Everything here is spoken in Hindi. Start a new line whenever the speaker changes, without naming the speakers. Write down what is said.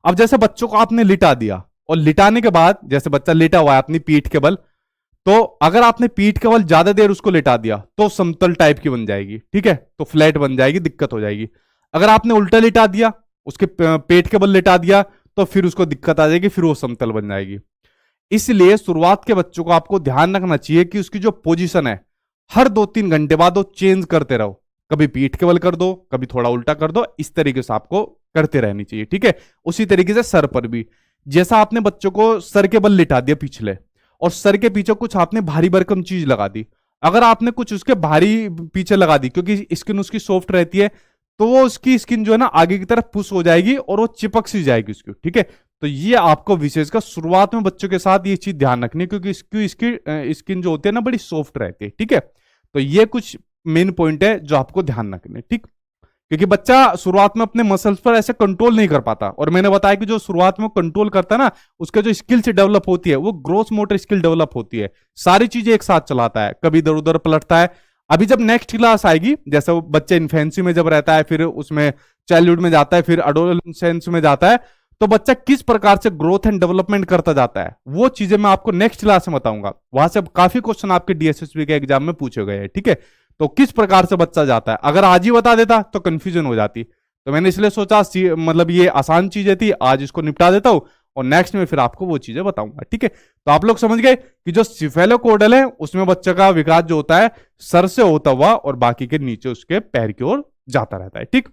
अब जैसे बच्चों को आपने लिटा दिया, और लिटाने के बाद जैसे बच्चा लेटा हुआ है अपनी पीठ के बल, तो अगर आपने पीठ के बल ज्यादा देर उसको लिटा दिया तो समतल टाइप की बन जाएगी, ठीक है, तो फ्लैट बन जाएगी, दिक्कत हो जाएगी। अगर आपने उल्टा लिटा दिया, उसके पेट के बल लिटा दिया, तो फिर उसको दिक्कत आ जाएगी, फिर वो समतल बन जाएगी। इसलिए शुरुआत के बच्चों को आपको ध्यान रखना चाहिए कि उसकी जो पोजीशन है हर 2-3 घंटे बाद वो चेंज करते रहो। कभी पीठ के बल कर दो, कभी थोड़ा उल्टा कर दो, इस तरीके से आपको करते रहनी चाहिए, ठीक है। उसी तरीके से सर पर भी, जैसा आपने बच्चों को सर के बल लिटा दिया पिछले, और सर के पीछे कुछ आपने भारी भरकम चीज लगा दी, अगर आपने कुछ उसके भारी पीछे लगा दी, क्योंकि स्किन उसकी सॉफ्ट रहती है, तो वो उसकी स्किन जो है ना आगे की तरफ पुश हो जाएगी और वो चिपक सी जाएगी उसकी, ठीक है। तो ये आपको विशेषकर शुरुआत में बच्चों के साथ ये चीज ध्यान रखनी है, क्योंकि इसकी स्किन जो होती है ना बड़ी सॉफ्ट रहती है, ठीक है। तो ये कुछ मेन पॉइंट है जो आपको ध्यान रखने, ठीक। क्योंकि बच्चा शुरुआत में अपने मसल्स पर ऐसे कंट्रोल नहीं कर पाता, और मैंने बताया कि जो शुरुआत में कंट्रोल करता है ना, उसके जो स्किल्स डेवलप होती है वो ग्रोस मोटर स्किल डेवलप होती है, सारी चीजें एक साथ चलाता है, कभी इधर उधर पलटता है। अभी जब नेक्स्ट क्लास आएगी, जैसे वो बच्चे इन्फेंसी में जब रहता है, फिर उसमें चाइल्डहुड में जाता है, फिर एडोलेसेंस में जाता है, तो बच्चा किस प्रकार से ग्रोथ एंड डेवलपमेंट करता जाता है, वो चीजें मैं आपको नेक्स्ट क्लास में बताऊंगा। वहां से काफी क्वेश्चन आपके डीएसएसबी के एग्जाम में पूछे गए हैं, ठीक है। तो किस प्रकार से बच्चा जाता है, अगर आज ही बता देता तो कंफ्यूजन हो जाती, तो मैंने इसलिए सोचा मतलब ये आसान चीजें थी, आज इसको निपटा देता हूं, और नेक्स्ट में फिर आपको वो चीजें बताऊंगा, ठीक है। तो आप लोग समझ गए कि जो सिफेलोकोडल है उसमें बच्चे का विकास जो होता है सर से होता हुआ और बाकी के नीचे उसके पैर की ओर जाता रहता है, ठीक।